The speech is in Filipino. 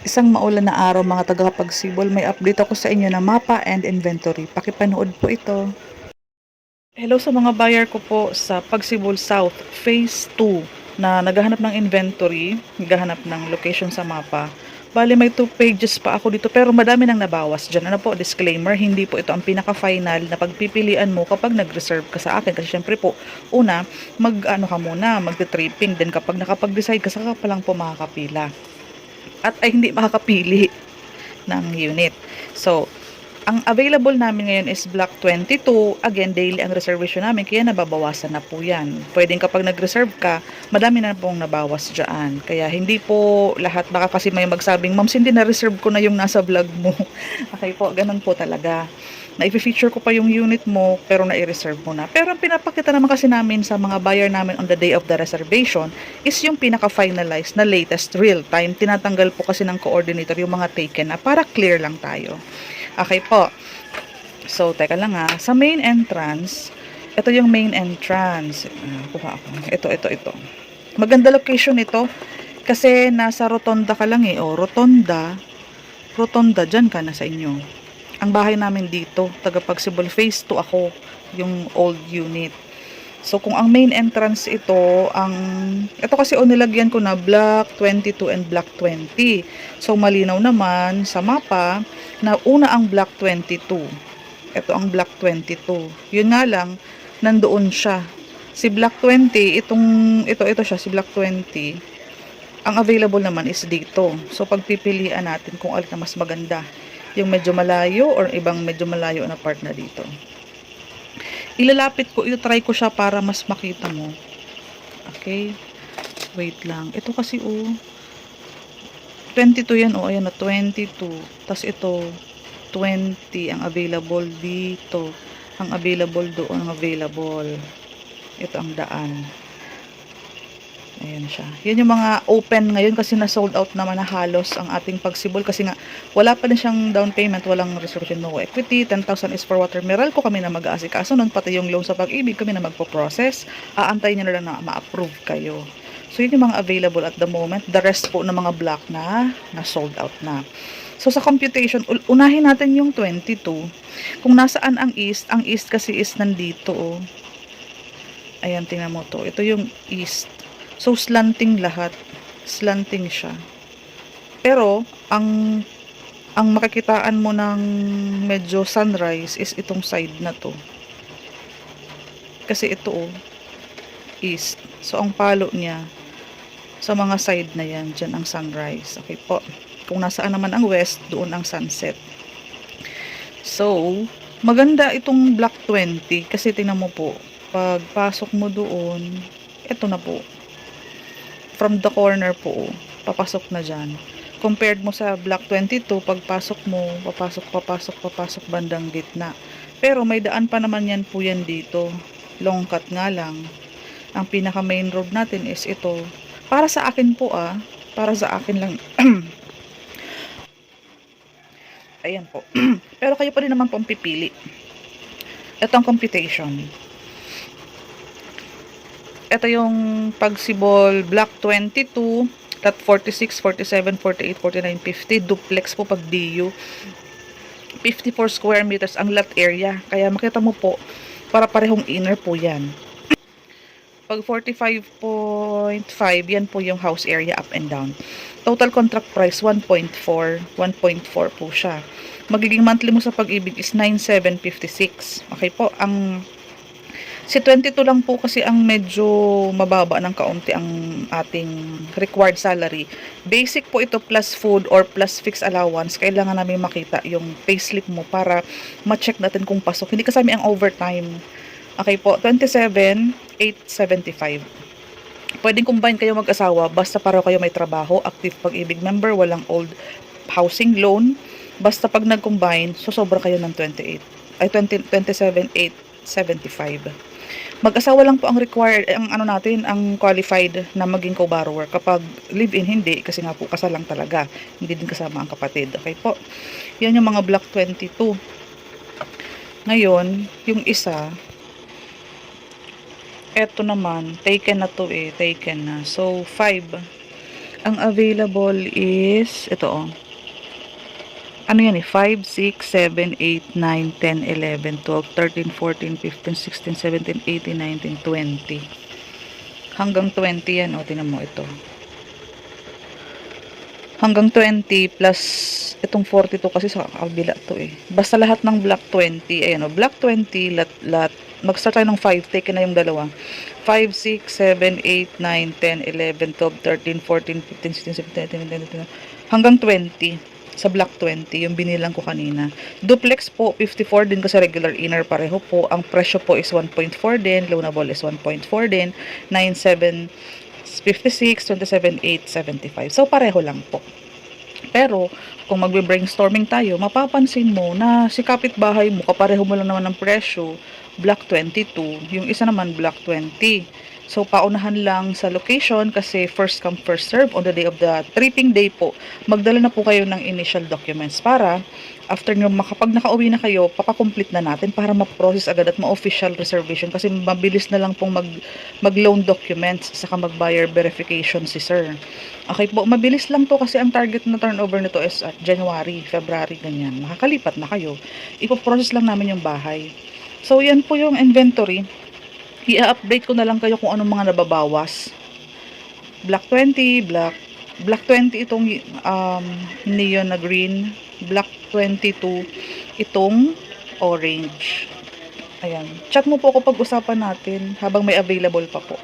Isang maulan na araw mga tagapagsibol, may update ako sa inyo na mapa and inventory. Pakipanood po ito. Hello sa mga buyer ko po sa Pagsibol South Phase 2 na naghahanap ng inventory, naghahanap ng location sa mapa. Bali may 2 pages pa ako dito pero madami nang nabawas dyan. Ano po, disclaimer, hindi po ito ang pinaka-final na pagpipilian mo kapag nag-reserve ka sa akin. Kasi syempre po, una, mag-ano ka muna, mag-tripping. Then kapag nakapag-decide ka, saka pa lang po makakapila. At ay hindi makakapili ng unit. So, ang available namin ngayon is Block 22. Again, daily ang reservation namin, kaya nababawasan na po yan. Pwedeng kapag nag-reserve ka, madami na pong nabawas dyan. Kaya hindi po lahat, baka kasi may magsabing, Ma'am, hindi na-reserve ko na yung nasa vlog mo. Okay po, ganun po talaga. Na-feature ko pa yung unit mo, pero na-reserve mo na. Pero ang pinapakita naman kasi namin sa mga buyer namin on the day of the reservation is yung pinaka-finalized na latest real-time. Tinatanggal po kasi ng coordinator yung mga taken na para clear lang tayo. Okay po. So, teka lang ha. Sa main entrance, ito yung main entrance. Kuha ako. Ito. Maganda location ito. Kasi nasa rotonda ka lang eh. O, rotonda. Rotonda, dyan ka na sa inyo. Ang bahay namin dito, Pagsibol Phase 2 ako. Yung old unit. So, kung ang main entrance ito, ito kasi nilagyan ko na Block 22 and Block 20. So, malinaw naman sa mapa na una ang Block 22. Ito ang Block 22. Yun nga lang, nandoon siya. Si Block 20, ito siya, si Block 20. Ang available naman is dito. So, pagpipilian natin kung alin na mas maganda. Yung medyo malayo or ibang medyo malayo na part na dito. Ilalapit ko, try ko siya para mas makita mo. Okay? Wait lang. Ito kasi 22 yan ayan na 22. Tapos ito 20 ang available dito. Ang available doon, ang available. Ito ang daan. Ayan siya. Yan yung mga open ngayon kasi na sold out naman na halos ang ating Pagsibol kasi nga wala pa din siyang down payment, walang reservation, no equity. 10,000 is for water. Meral ko kami na mag-aasikaso nun, pati yung loan sa Pag-ibig kami na magpo-process. Aantayin nyo na lang na ma-approve kayo. So yun yung mga available at the moment. The rest po ng mga block na sold out na. So sa computation, unahin natin yung 22. Kung nasaan ang east kasi is nandito. Ayan, tingnan mo to. Ito yung east. So, slanting lahat. Slanting siya. Pero, ang makikitaan mo ng medyo sunrise is itong side na to. Kasi ito, east. So, ang palo niya, sa mga side na yan, dyan ang sunrise. Okay po. Kung nasaan naman ang west, doon ang sunset. So, maganda itong Block 20. Kasi tingnan mo po, pagpasok mo doon, ito na po. From the corner po, papasok na dyan. Compared mo sa Block 22, pagpasok mo, papasok bandang gitna. Pero may daan pa naman yan po yan dito. Long cut nga lang. Ang pinaka main road natin is ito. Para sa akin po para sa akin lang. Ayan po. Pero kayo pa rin naman po ang pipili. Ito ang computation. Ito yung Pagsibol Block 22, lot 46, 47, 48, 49, 50. Duplex po pag DU. 54 square meters ang lot area. Kaya makita mo po, para parehong inner po yan. Pag 45.5, yan po yung house area up and down. Total contract price, 1.4. 1.4 po siya. Magiging monthly mo sa Pag-ibig is 9,756. Okay po, si 22 lang po kasi ang medyo mababa ng kaunti ang ating required salary. Basic po ito plus food or plus fixed allowance. Kailangan namin makita yung payslip mo para ma-check natin kung pasok. Hindi kasama ang overtime. Okay po, 27,875. Pwedeng combine kayo mag-asawa basta pareho kayo may trabaho, active Pag-ibig member, walang old housing loan. Basta pag nag-combine, sobra kayo ng 27,875. Mag-asawa lang po ang required, ang qualified na maging co-borrower. Kapag live-in, hindi, kasi nga po kasal lang talaga. Hindi din kasama ang kapatid. Okay po. Yan yung mga Block 22. Ngayon, yung isa, eto naman, taken na to taken na. So, 5. Ang available is, ito oh. Ano yan eh, 5, 6, 7, 8, 9, 10, 11, 12, 13, 14, 15, 16, 17, 18, 19, 20. Hanggang 20 yan, o, tinan mo ito. Hanggang 20 plus itong 42 kasi sa kabila to eh. Basta lahat ng block 20, ayan o, block 20, lat, mag-start tayo ng 5, take na yung dalawa. 5, 6, 7, 8, 9, 10, 11, 12, 13, 14, 15, 16, 17, 18, 19, 20. Hanggang 20 sa block 20, yung binilang ko kanina. Duplex po, 54 din kasi regular inner pareho po. Ang presyo po is 1.4 din, loanable is 1.4 din, 9.7 56, 27, 8, 75. So, pareho lang po. Pero, kung magbe-brainstorming tayo, mapapansin mo na si kapitbahay mo, kapareho mo lang naman ng presyo, block 22, yung isa naman block 20. So, paunahan lang sa location kasi first come, first serve on the day of the tripping day po. Magdala na po kayo ng initial documents para after nyo, makapag nakauwi na kayo, papakomplete na natin para ma-process agad at ma-official reservation kasi mabilis na lang pong mag-loan documents saka mag-buyer verification si sir. Okay po, mabilis lang to kasi ang target na turnover nito is at January, February, ganyan. Makakalipat na kayo. Ipo-process lang namin yung bahay. So, yan po yung inventory. I-update ko na lang kayo kung anong mga nababawas. Black 20, Black 20 itong neon na green, Black 22 itong orange. Ayan. Chat mo po ako pag-usapan natin habang may available pa po.